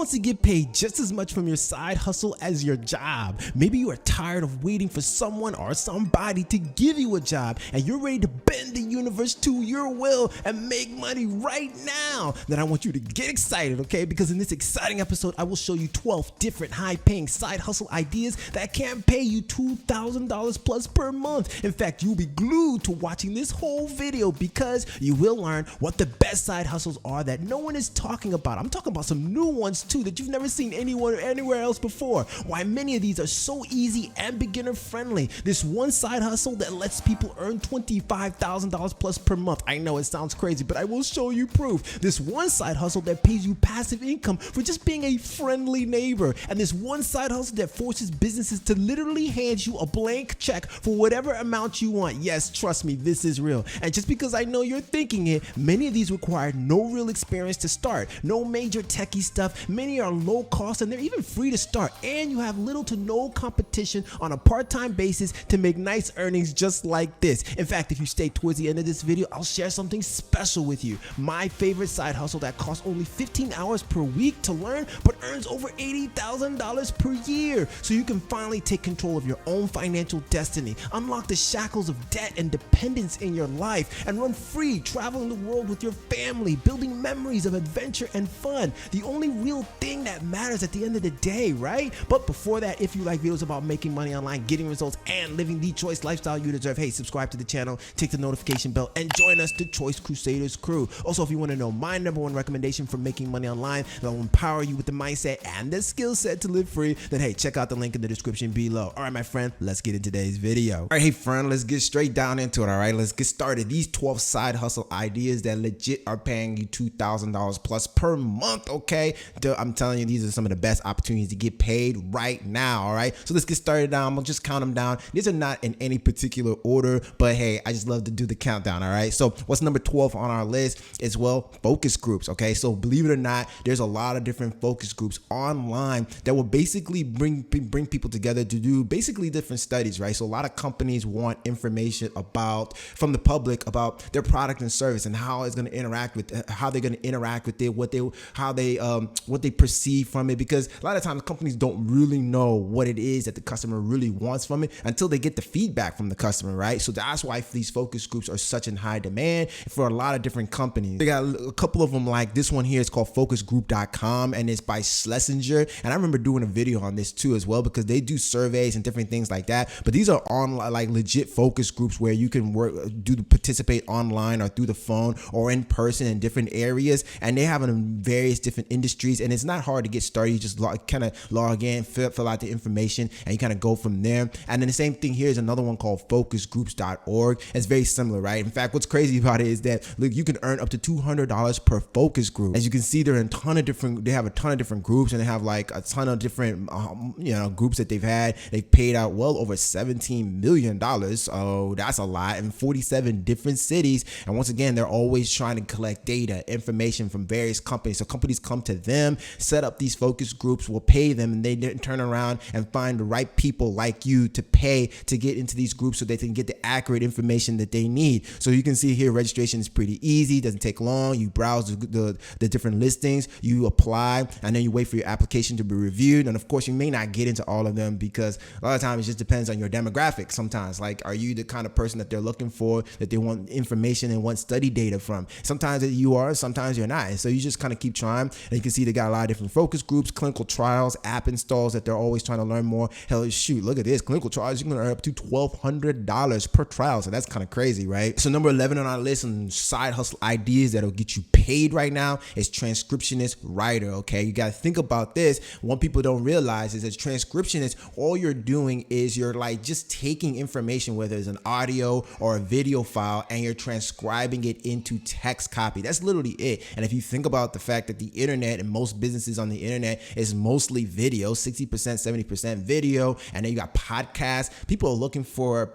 wants to get paid just as much from your side hustle as your job? Maybe you are tired of waiting for someone or somebody to give you a job and you're ready to bend the universe to your will and make money right now. Then I want you to get excited, okay? Because in this exciting episode, I will show you 12 different high-paying side hustle ideas that can pay you $2,000 plus per month. In fact, you'll be glued to watching this whole video because you will learn what the best side hustles are that no one is talking about. I'm talking about some new ones too that you've never seen anywhere else before. Why many of these are so easy and beginner friendly. This one side hustle that lets people earn $25,000 plus per month. I know it sounds crazy, but I will show you proof. This one side hustle that pays you passive income for just being a friendly neighbor. And this one side hustle that forces businesses to literally hand you a blank check for whatever amount you want. Yes, trust me, this is real. And just because I know you're thinking it, many of these require no real experience to start. No major techie stuff. Many are low cost and they're even free to start. And you have little to no competition on a part-time basis to make nice earnings just like this. In fact, if you stay towards the end of this video, I'll share something special with you. My favorite side hustle that costs only 15 hours per week to learn, but earns over $80,000 per year. So you can finally take control of your own financial destiny, unlock the shackles of debt and dependence in your life, and run free, traveling the world with your family, building memories of adventure and fun. The only real thing that matters at the end of the day, right? But before that, if you like videos about making money online, getting results, and living the choice lifestyle you deserve, hey, subscribe to the channel, tick the notification bell, and join us, the Choice Crusaders crew. Also, if you want to know my #1 recommendation for making money online that will empower you with the mindset and the skill set to live free, then hey, check out the link in the description below. All right, my friend, let's get into today's video. All right, hey friend, let's get straight down into it. All right, let's get started. These 12 side hustle ideas that legit are paying you $2,000 plus per month. Okay, I'm telling you, these are some of the best opportunities to get paid right now. All right, so let's get started down. I'm gonna just count them down. These are not in any particular order, but hey, I just love to do the countdown. All right, so what's number 12 on our list is, well, focus groups. Okay, so believe it or not, there's a lot of different focus groups online that will basically bring people together to do basically different studies, right? So a lot of companies want information from the public about their product and service and how it's going to interact with, how they're going to interact with it, what they perceive from it, because a lot of times companies don't really know what it is that the customer really wants from it until they get the feedback from the customer, right? So that's why these focus groups are such in high demand for a lot of different companies. They got a couple of them, like this one here is called focusgroup.com and it's by Schlesinger. And I remember doing a video on this too as well, because they do surveys and different things like that. But these are online, like legit focus groups where you can participate online or through the phone or in person in different areas. And they have them in various different industries. And it's not hard to get started. You just kind of log in, fill out the information, and you kind of go from there. And then the same thing here is another one called focusgroups.org. It's very similar, right? In fact, what's crazy about it is that, look, you can earn up to $200 per focus group. As you can see, they have a ton of different groups, and they have like a ton of different groups that they've had. They've paid out well over $17 million. Oh, that's a lot, in 47 different cities. And once again, they're always trying to collect data, information from various companies. So companies come to them, set up these focus groups, will pay them, and they turn around and find the right people like you to pay to get into these groups so they can get the accurate information that they need. So you can see here, registration is pretty easy, doesn't take long. You browse the different listings, you apply, and then you wait for your application to be reviewed. And of course, you may not get into all of them because a lot of times it just depends on your demographics. Sometimes, like, are you the kind of person that they're looking for, that they want information and want study data from? Sometimes you are, sometimes you're not. And so you just kind of keep trying. And you can see they got a lot of different focus groups, clinical trials, app installs that they're always trying to learn more. Hell, shoot, look at this. Clinical trials, you can earn up to $1,200 per trial. So that's kind of crazy, right? So number 11 on our list and side hustle ideas that'll get you paid right now is Transcriptionist Writer. Okay, you got to think about this. What people don't realize is, as transcriptionist, all you're doing is you're like just taking information, whether it's an audio or a video file, and you're transcribing it into text copy. That's literally it. And if you think about the fact that the internet and most businesses on the internet is mostly video, 60%, 70% video, and then you got podcasts, people are looking for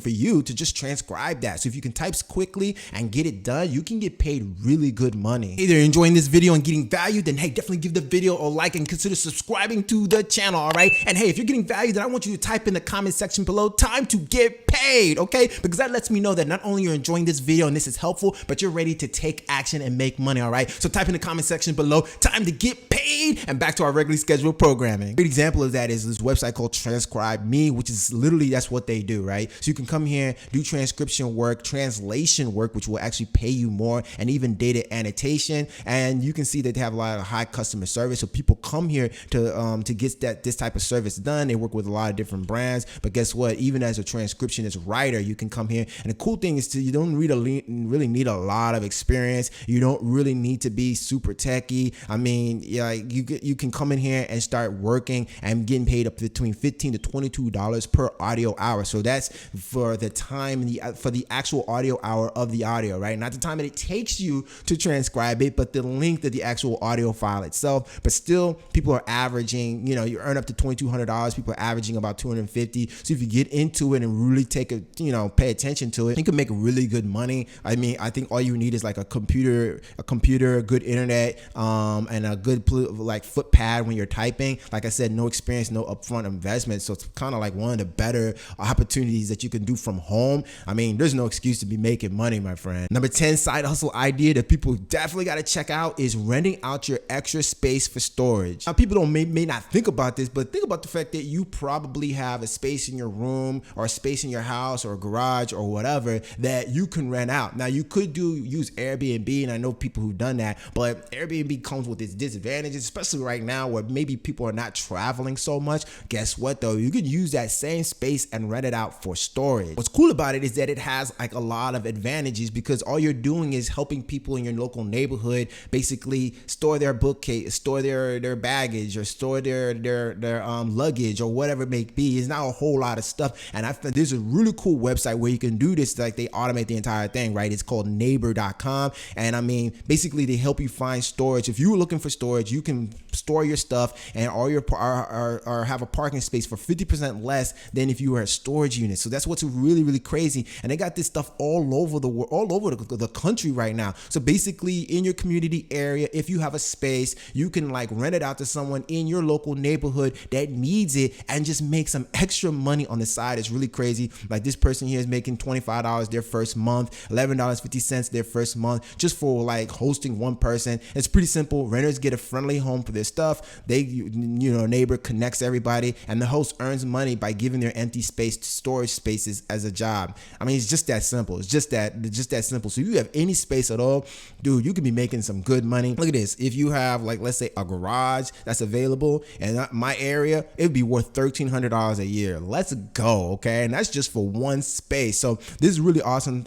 you to just transcribe that. So if you can type quickly and get it done, you can get paid really good money. Either you're enjoying this video and getting value, then hey, definitely give the video a like and consider subscribing to the channel. All right, and hey, if you're getting value, then I want you to type in the comment section below, time to get paid. Okay, because that lets me know that not only you're enjoying this video and this is helpful, but you're ready to take action and make money. All right, so type in the comment section below, time to get paid. paid and back to our regularly scheduled programming. A great example of that is this website called Transcribe Me, which is literally that's what they do, right? So you can come here, do transcription work, translation work, which will actually pay you more, and even data annotation. And you can see that they have a lot of high customer service. So people come here to get this type of service done. They work with a lot of different brands, but guess what? Even as a transcriptionist writer, you can come here. And the cool thing is you don't really need a lot of experience. You don't really need to be super techie. I mean, yeah, you can come in here and start working and getting paid up between $15 to $22 per audio hour. So that's for the time for the actual audio hour of the audio, right? Not the time that it takes you to transcribe it, but the length of the actual audio file itself. But still, people are averaging, you earn up to $2,200. People are averaging about $250. So if you get into it and really pay attention to it, you can make really good money. I mean, I think all you need is like a computer, good internet, and a good foot pad when you're typing. Like I said, no experience, no upfront investment. So it's kind of like one of the better opportunities that you can do from home. I mean, there's no excuse to be making money, my friend. Number 10 side hustle idea that people definitely got to check out is renting out your extra space for storage. Now, people may not think about this, but think about the fact that you probably have a space in your room or a space in your house or a garage or whatever that you can rent out. Now, you could use Airbnb, and I know people who've done that, but Airbnb comes with its disadvantages, especially right now where maybe people are not traveling so much. Guess what though? You could use that same space and rent it out for storage. What's cool about it is that it has like a lot of advantages because all you're doing is helping people in your local neighborhood basically store their bookcase, store their baggage, or store their luggage or whatever it may be. It's not a whole lot of stuff. And I think there's a really cool website where you can do this. Like they automate the entire thing, right? It's called neighbor.com. And I mean, basically they help you find storage. If you were looking for storage, you can store your stuff and all your or have a parking space for 50% less than if you were a storage unit. So that's what's really, really crazy. And they got this stuff all over the world, all over the country right now. So basically in your community area, if you have a space, you can like rent it out to someone in your local neighborhood that needs it and just make some extra money on the side. It's really crazy. Like this person here is making $25 their first month, $11.50 their first month, just for like hosting one person. It's pretty simple. Renters get a friendly home for their stuff. They, neighbor connects everybody, and the host earns money by giving their empty space to storage spaces as a job. I mean, it's just that simple. It's just that simple. So if you have any space at all, dude, you can be making some good money. Look at this. If you have like, let's say a garage that's available in my area, it'd be worth $1,300 a year. Let's go. Okay. And that's just for one space. So this is really awesome.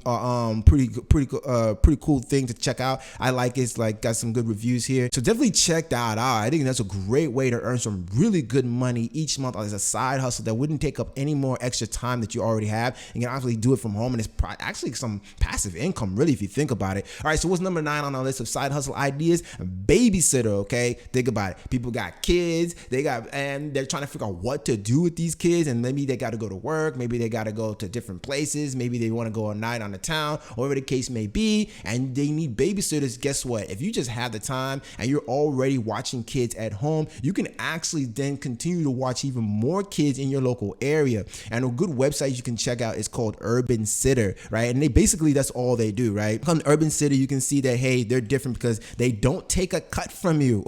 Pretty cool thing to check out. I like it. It's like got some good reviews here. So definitely check that out. I think that's a great way to earn some really good money each month as a side hustle that wouldn't take up any more extra time that you already have. You can actually do it from home, and it's actually some passive income, really, if you think about it. All right, so what's number 9 on our list of side hustle ideas? Babysitter, okay? Think about it. People got kids, and they're trying to figure out what to do with these kids, and maybe they got to go to work, maybe they got to go to different places, maybe they want to go a night on the town, whatever the case may be, and they need babysitters. Guess what? If you just have the time and you're already watching kids at home, you can actually then continue to watch even more kids in your local area. And a good website you can check out is called Urban Sitter, right? And that's all they do, right? On Urban Sitter, you can see that, hey, they're different because they don't take a cut from you.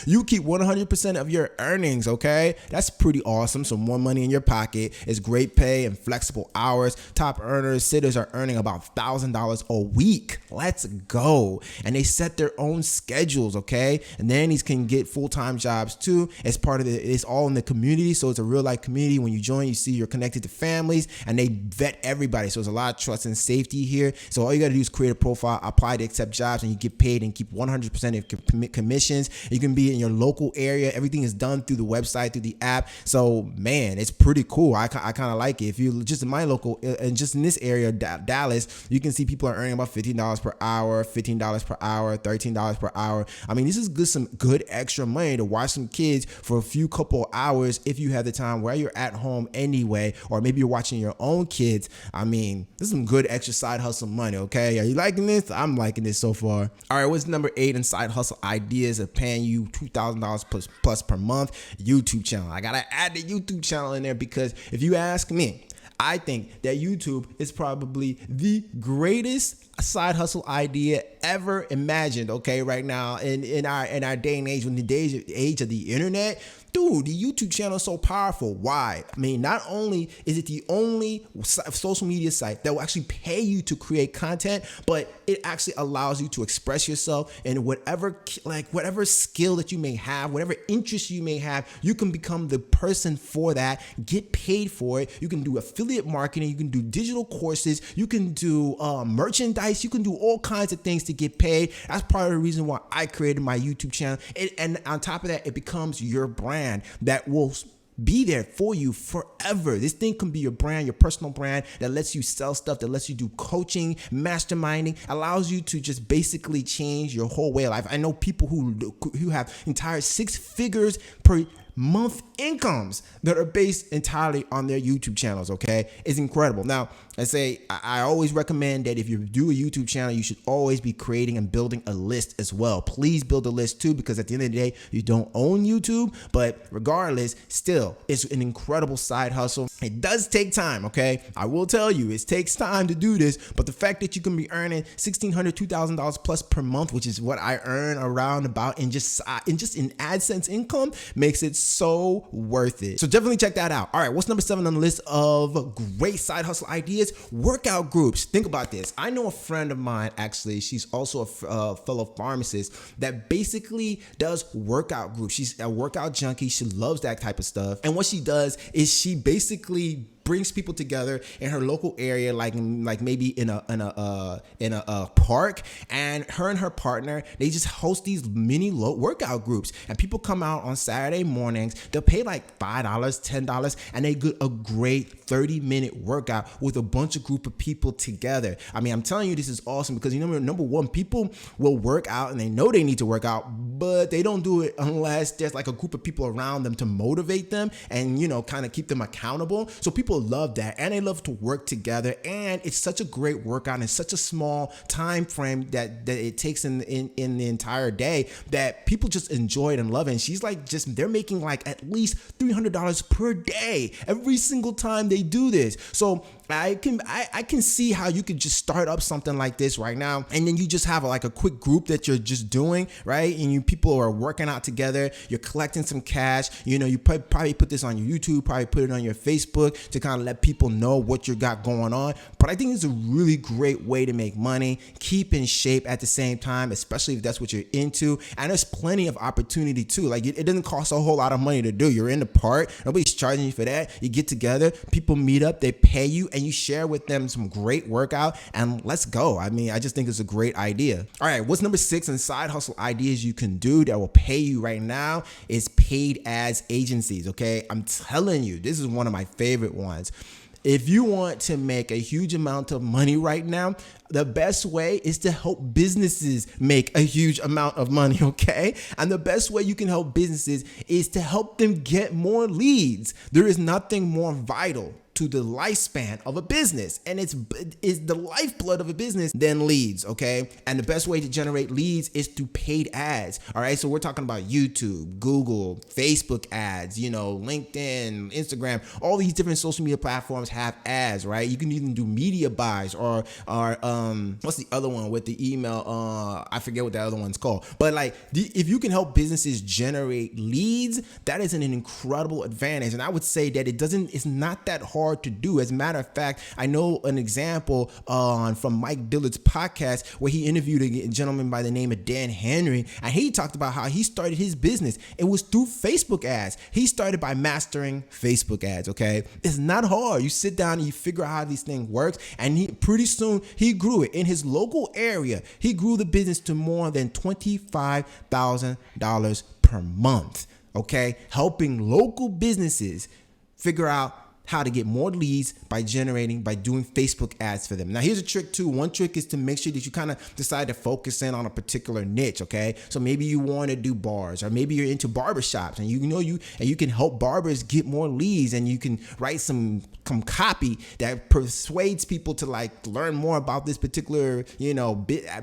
You keep 100% of your earnings, okay? That's pretty awesome. So more money in your pocket. It's great pay and flexible hours. Top earners, sitters are earning about $1,000 a week. Let's go. And they set their own schedules, okay? And nannies can get full-time jobs too. It's all in the community. So it's a real life community. When you join, you see you're connected to families, and they vet everybody. So there's a lot of trust and safety here. So all you got to do is create a profile, apply to accept jobs, and you get paid and keep 100% of commissions. You can be in your local area. Everything is done through the website, through the app. So man, it's pretty cool. I kind of like it. If you just in my local and just in this area, Dallas, you can see people are earning about $15 per hour, $15 per hour, $13 per hour. I mean, this is some good extra money to watch some kids for a few couple hours if you have the time while you're at home anyway, or maybe you're watching your own kids. I mean, this is some good extra side hustle money, okay? Are you liking this? I'm liking this so far. All right, what's number 8 in side hustle ideas of paying you $2,000 plus per month? YouTube channel. I gotta add the YouTube channel in there because if you ask me, I think that YouTube is probably the greatest side hustle idea ever imagined, okay, right now in our day and age, when the age of the internet. Dude, the YouTube channel is so powerful. Why? I mean, not only is it the only social media site that will actually pay you to create content, but it actually allows you to express yourself in whatever skill that you may have, whatever interest you may have. You can become the person for that, get paid for it. You can do affiliate marketing, you can do digital courses, you can do merchandise, you can do all kinds of things to get paid. That's part of the reason why I created my YouTube channel. And on top of that, it becomes your brand that will be there for you forever. This thing can be your brand, your personal brand that lets you sell stuff, that lets you do coaching, masterminding, allows you to just basically change your whole way of life. I know people who have entire 6 figures per month incomes that are based entirely on their YouTube channels, okay? It's incredible. Now, I always recommend that if you do a YouTube channel, you should always be creating and building a list as well. Please build a list too, because at the end of the day, you don't own YouTube, but regardless, still, it's an incredible side hustle. It does take time, okay? I will tell you, it takes time to do this, but the fact that you can be earning $1,600, $2,000 plus per month, which is what I earn around about in just in AdSense income, makes it so worth it. So definitely check that out. All right, what's number 7 on the list of great side hustle ideas? Workout groups. Think about this. I know a friend of mine, actually, she's also a fellow pharmacist that basically does workout groups. She's a workout junkie. She loves that type of stuff. And what she does is she basically brings people together in her local area, like maybe in a park, and her partner, they just host these mini workout groups, and people come out on Saturday mornings. They'll pay like $5, $10, and they get a great 30-minute workout with a bunch of group of people together. I mean, I'm telling you, this is awesome because, you know, number one, people will work out and they know they need to work out, but they don't do it unless there's like a group of people around them to motivate them and, you know, kind of keep them accountable. So people love that, and they love to work together, and it's such a great workout in such a small time frame that it takes in the entire day, that people just enjoy it and love it. And she's like, they're making like at least $300 per day every single time they do this. So I can see how you could just start up something like this right now, and then you just have like a quick group that you're just doing, right? And people are working out together, you're collecting some cash, you know, you probably put this on your YouTube, probably put it on your Facebook to kind of let people know what you got going on. But I think it's a really great way to make money, keep in shape at the same time, especially if that's what you're into. And there's plenty of opportunity too. Like it doesn't cost a whole lot of money to do. You're in the park, nobody's charging you for that. You get together, people meet up, they pay you, and you share with them some great workout, and let's go. I mean, I just think it's a great idea. All right, what's number 6 in side hustle ideas you can do that will pay you right now is paid ads agencies, okay? I'm telling you, this is one of my favorite ones. If you want to make a huge amount of money right now, the best way is to help businesses make a huge amount of money, okay? And the best way you can help businesses is to help them get more leads. There is nothing more vital to the lifespan of a business, and it's the lifeblood of a business than leads, okay? And the best way to generate leads is through paid ads. All right, so we're talking about YouTube, Google, Facebook ads, you know, LinkedIn, Instagram, all these different social media platforms have ads, right? You can even do media buys or what's the other one with the email? I forget what the other one's called. But like, if you can help businesses generate leads, that is an incredible advantage. And I would say that it's not that hard to do. As a matter of fact, I know an example from Mike Dillard's podcast where he interviewed a gentleman by the name of Dan Henry, and he talked about how he started his business. It was through Facebook ads. He started by mastering Facebook ads, okay? It's not hard. You sit down and you figure out how these things work, and pretty soon he grew it. In his local area, he grew the business to more than $25,000 per month, okay? Helping local businesses figure out how to get more leads by doing Facebook ads for them. Now, here's a trick too. One trick is to make sure that you kind of decide to focus in on a particular niche, okay? So maybe you want to do bars, or maybe you're into barbershops, and you can help barbers get more leads, and you can write some copy that persuades people to like learn more about this particular, you know,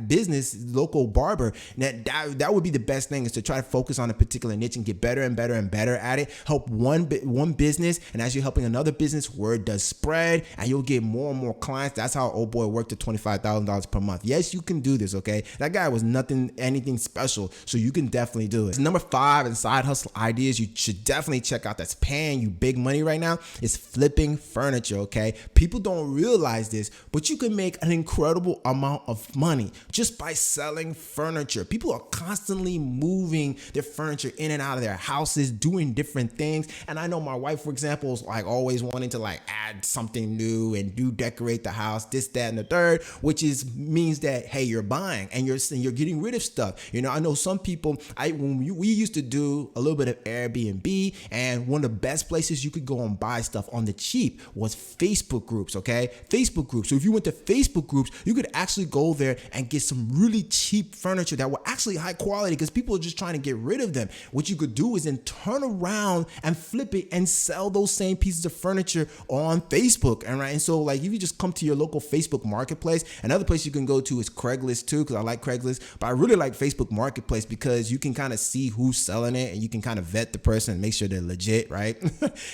business, local barber. That would be the best thing, is to try to focus on a particular niche and get better and better and better at it. Help one business, and as you're helping another business, word does spread, and you'll get more and more clients. That's how old boy worked at $25,000 per month. Yes, you can do this, okay? That guy was anything special, so you can definitely do it. Number 5 in side hustle ideas you should definitely check out that's paying you big money right now is flipping furniture, okay? People don't realize this, but you can make an incredible amount of money just by selling furniture. People are constantly moving their furniture in and out of their houses, doing different things. And I know my wife, for example, is like always wanting to like add something new and decorate the house, this, that, and the third, which means that, hey, you're buying and you're getting rid of stuff. You know, I know some people, we used to do a little bit of Airbnb, and one of the best places you could go and buy stuff on the cheap was Facebook groups, okay? Facebook groups. So if you went to Facebook groups, you could actually go there and get some really cheap furniture that were actually high quality because people are just trying to get rid of them. What you could do is then turn around and flip it and sell those same pieces of furniture on Facebook. And so like if you just come to your local Facebook marketplace, another place you can go to is Craigslist too, because I like Craigslist, but I really like Facebook Marketplace because you can kind of see who's selling it and you can kind of vet the person and make sure they're legit, right?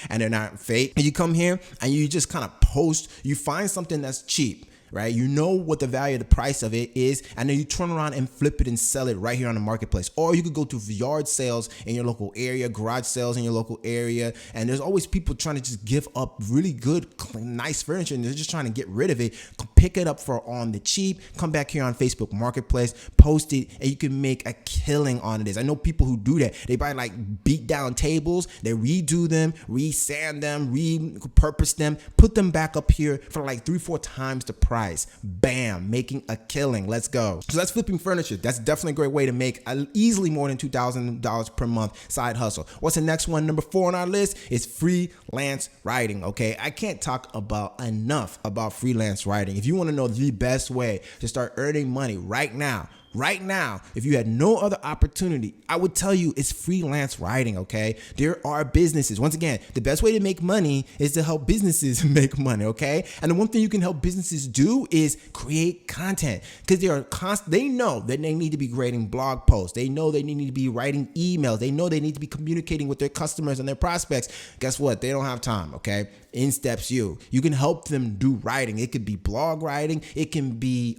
And they're not fake. And you come here and you just kind of post, you find something that's cheap, right? You know what the value of the price of it is, and then you turn around and flip it and sell it right here on the marketplace. Or you could go to yard sales in your local area, garage sales in your local area, and there's always people trying to just give up really good, nice furniture, and they're just trying to get rid of it. Pick it up for on the cheap, come back here on Facebook Marketplace, post it, and you can make a killing on this. I know people who do that. They buy like beat down tables, they redo them, resand them, repurpose them, put them back up here for like 3-4 times the price. Bam, making a killing. Let's go. So that's flipping furniture. That's definitely a great way to make easily more than $2,000 per month side hustle. What's the next one? Number 4 on our list is freelance writing. Okay, I can't talk enough about freelance writing. If you want to know the best way to start earning money right now, if you had no other opportunity, I would tell you it's freelance writing, okay? There are businesses. Once again, the best way to make money is to help businesses make money, okay? And the one thing you can help businesses do is create content because they know that they need to be creating blog posts. They know they need to be writing emails. They know they need to be communicating with their customers and their prospects. Guess what? They don't have time, okay? In steps you can help them do writing. It could be blog writing. It can be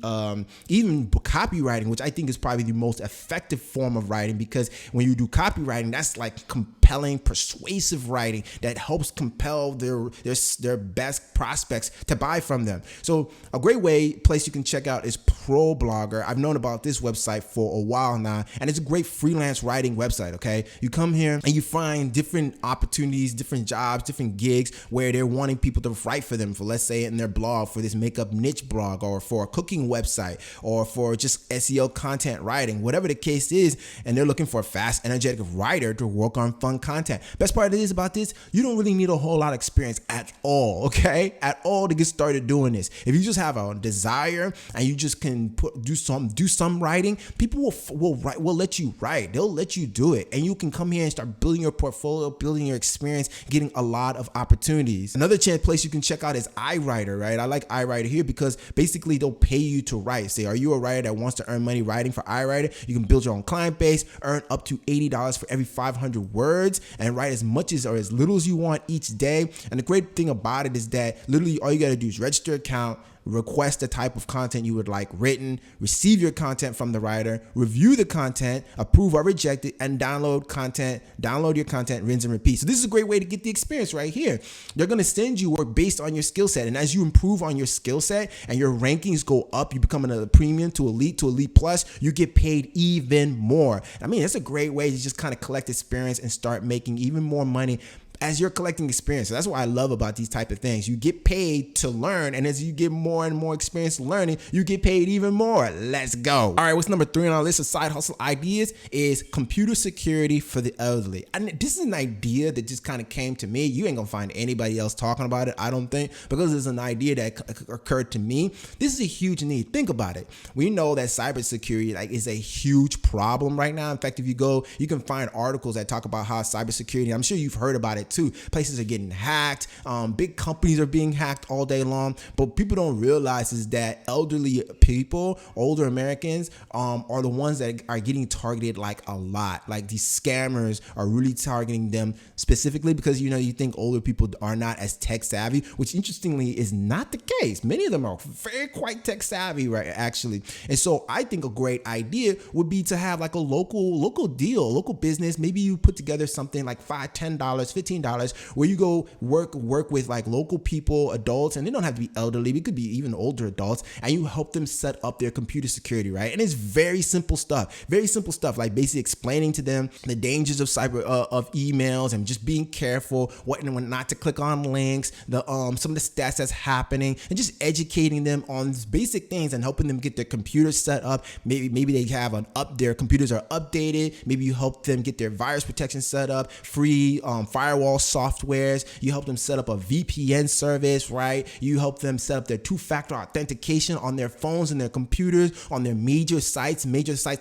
even copywriting, which I think is probably the most effective form of writing, because when you do copywriting, that's like compelling, persuasive writing that helps compel their best prospects to buy from them. So a great place you can check out is ProBlogger. I've known about this website for a while now, and it's a great freelance writing website, okay? You come here and you find different opportunities, different jobs, different gigs where they're wanting people to write for them, for let's say in their blog, for this makeup niche blog, or for a cooking website, or for just SEO content writing, whatever the case is, and they're looking for a fast, energetic writer to work on fun content. Best part about this, you don't really need a whole lot of experience at all, okay? At all to get started doing this. If you just have a desire and you just can do some writing, people will let you write. They'll let you do it, and you can come here and start building your portfolio, building your experience, getting a lot of opportunities. Another place you can check out is iWriter, right? I like iWriter here because basically they'll pay you to write. Say, are you a writer that wants to earn money writing for iWriter? You can build your own client base, earn up to $80 for every 500 words, and write as much or as little as you want each day. And the great thing about it is that literally all you got to do is register an account, request the type of content you would like written, receive your content from the writer, review the content, approve or reject it, and download your content, rinse and repeat. So this is a great way to get the experience right here. They're going to send you work based on your skill set. And as you improve on your skill set and your rankings go up, you become another premium to elite plus, you get paid even more. I mean, that's a great way to just kind of collect experience and start making even more money as you're collecting experience. So that's what I love about these type of things. You get paid to learn, and as you get more and more experience learning, you get paid even more. Let's go. All right, what's number 3 on our list of side hustle ideas is computer security for the elderly. And this is an idea that just kind of came to me. You ain't gonna find anybody else talking about it, I don't think, because it's an idea that occurred to me. This is a huge need. Think about it. We know that cybersecurity is a huge problem right now. In fact, if you go, you can find articles that talk about how cybersecurity, I'm sure you've heard about it too. Places are getting hacked. Big companies are being hacked all day long. But people don't realize is that elderly people, older Americans, are the ones that are getting targeted like a lot. Like these scammers are really targeting them specifically because, you think older people are not as tech savvy, which interestingly is not the case. Many of them are very quite tech savvy, right? Actually. And so I think a great idea would be to have like a local deal, local business. Maybe you put together something like $5, $10, $15 where you go work with like local people, adults, and they don't have to be elderly. It could be even older adults, and you help them set up their computer security, right? And it's very simple stuff, like basically explaining to them the dangers of of emails and just being careful, what not to click on links, some of the stats that's happening, and just educating them on basic things and helping them get their computers set up. Maybe they have their computers are updated. Maybe you help them get their virus protection set up, free firewall softwares. You help them set up a VPN service, right? You help them set up their two-factor authentication on their phones and their computers, on their major sites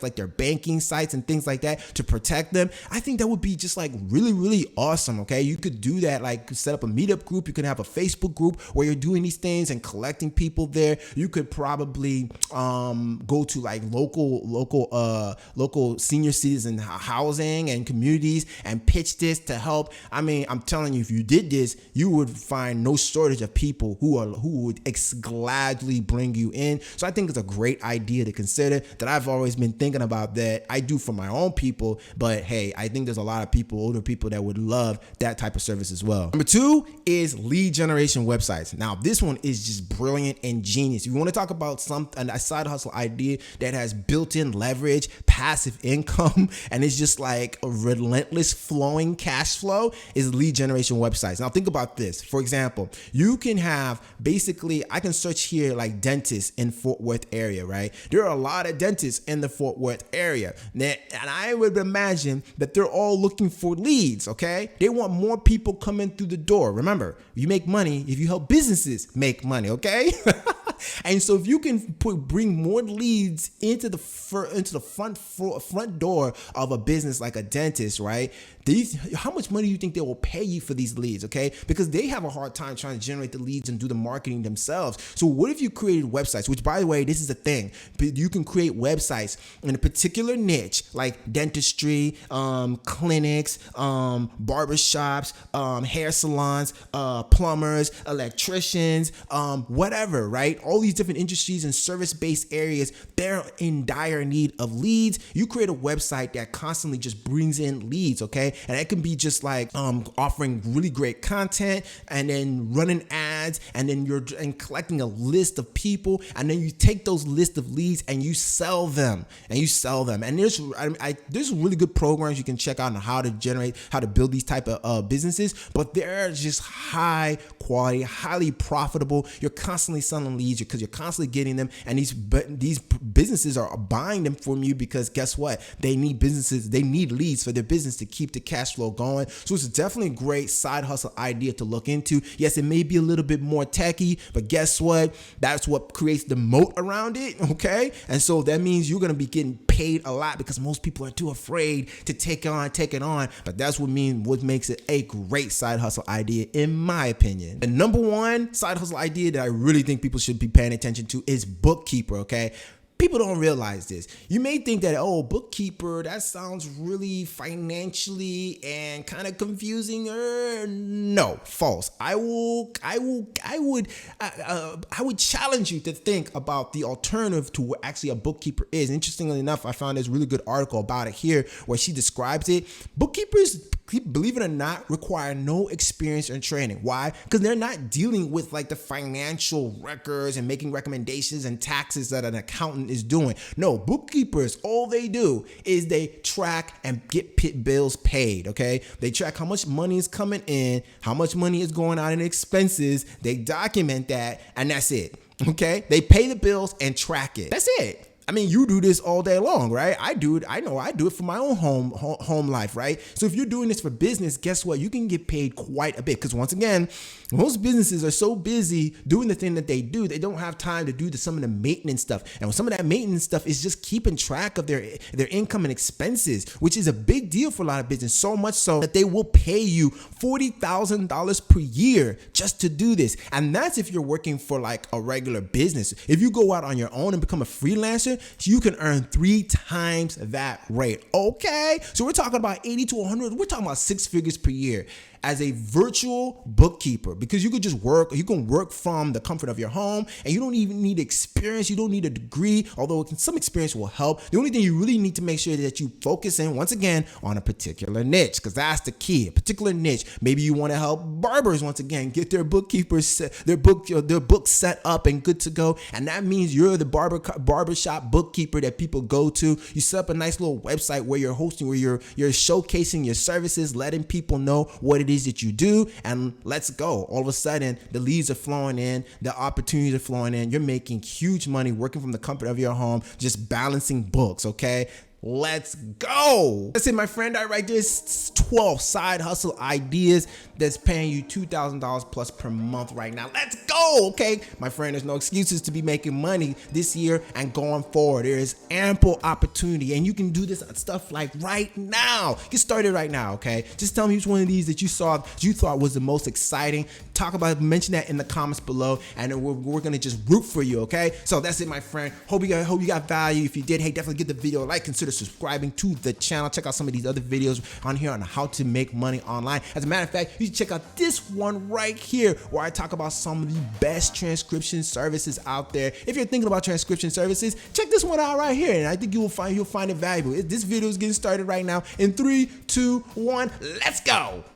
like their banking sites and things like that to protect them. I think that would be just like really, really awesome. Okay. You could do that, like set up a meetup group. You can have a Facebook group where you're doing these things and collecting people there. You could probably go to like local senior citizen housing and communities and pitch this to help. I mean, I'm telling you, if you did this, you would find no shortage of people who would gladly bring you in. So I think it's a great idea to consider that I've always been thinking about, that I do for my own people. But hey, I think there's a lot of people, older people, that would love that type of service as well. Number 2 is lead generation websites. Now, this one is just brilliant and genius. If you want to talk about a side hustle idea that has built-in leverage, passive income, and it's just like a relentless flowing cash flow, is lead generation websites. Now, think about this. For example, you can have I can search here like dentists in Fort Worth area, right? There are a lot of dentists in the Fort Worth area. And I would imagine that they're all looking for leads, okay? They want more people coming through the door. Remember, you make money if you help businesses make money, okay? And so if you can bring more leads into the front door of a business like a dentist, right? How much money do you think they will pay you for these leads, okay? Because they have a hard time trying to generate the leads and do the marketing themselves. So what if you created websites, which by the way, this is a thing. You can create websites in a particular niche like dentistry, clinics, barbershops, hair salons, plumbers, electricians, whatever, right? All these different industries and service-based areas, they're in dire need of leads. You create a website that constantly just brings in leads, okay? And it can be just like offering really great content and then running ads, and then you're collecting a list of people, and then you take those list of leads and you sell them. And there's really good programs you can check out on how to build these type of businesses, but they're just high quality, highly profitable. You're constantly selling leads because you're constantly getting them, and these businesses are buying them from you because guess what? They need leads for their business to keep the cash flow going. So it's definitely a great side hustle idea to look into. Yes, it may be a little bit more techy, but guess what? That's what creates the moat around it, okay? And so that means you're going to be getting paid a lot because most people are too afraid to take it on. But that's what makes it a great side hustle idea, in my opinion. The number 1 side hustle idea that I really think people should be paying attention to is Bookkeeper, okay? People don't realize this. You may think that, Bookkeeper, that sounds really financially and kind of confusing. No, false. I would challenge you to think about the alternative to what actually a bookkeeper is. Interestingly enough, I found this really good article about it here where she describes it. Bookkeepers, believe it or not, require no experience or training. Why? Because they're not dealing with like the financial records and making recommendations and taxes that an accountant is doing. No, bookkeepers, all they do is they track and get bills paid, okay? They track how much money is coming in, how much money is going out in expenses. They document that, and that's it, okay? They pay the bills and track it. That's it. I mean, you do this all day long, right? I do it. I know I do it for my own home life, right? So if you're doing this for business, guess what? You can get paid quite a bit, because once again, most businesses are so busy doing the thing that they do, they don't have time to do some of the maintenance stuff. And some of that maintenance stuff is just keeping track of their income and expenses, which is a big deal for a lot of business. So much so that they will pay you $40,000 per year just to do this. And that's if you're working for like a regular business. If you go out on your own and become a freelancer, you can earn 3 times that rate. Okay, so we're talking about 80 to 100. We're talking about 6 figures per year as a virtual bookkeeper, because you could just work. You can work from the comfort of your home, and you don't even need experience. You don't need a degree, although some experience will help. The only thing you really need to make sure that you focus in, once again, on a particular niche, because that's the key. A particular niche. Maybe you want to help barbers, once again, get their bookkeepers, their books set up and good to go, and that means you're the barbershop bookkeeper that people go to. You set up a nice little website where you're hosting, where you're showcasing your services, letting people know what it is that you do, and let's go. All of a sudden, the leads are flowing in, the opportunities are flowing in. You're making huge money working from the comfort of your home, just balancing books, okay? Let's go. That's it, my friend. I write this 12 side hustle ideas that's paying you $2,000 plus per month right now. Let's go. Okay, my friend, there's no excuses to be making money this year and going forward. There is ample opportunity, and you can do this stuff like right now. Get started right now. Okay, just tell me which one of these that you thought was the most exciting. Talk about it, mention that in the comments below, and then we're gonna just root for you. Okay, so that's it, my friend. Hope you got value. If you did, hey, definitely give the video a like. Consider subscribing to the channel. Check out some of these other videos on here on how to make money online. As a matter of fact, you should check out this one right here, where I talk about some of the best transcription services out there. If you're thinking about transcription services, check this one out right here, and I think you'll find it valuable. This video is getting started right now. In 3, 2, 1, let's go.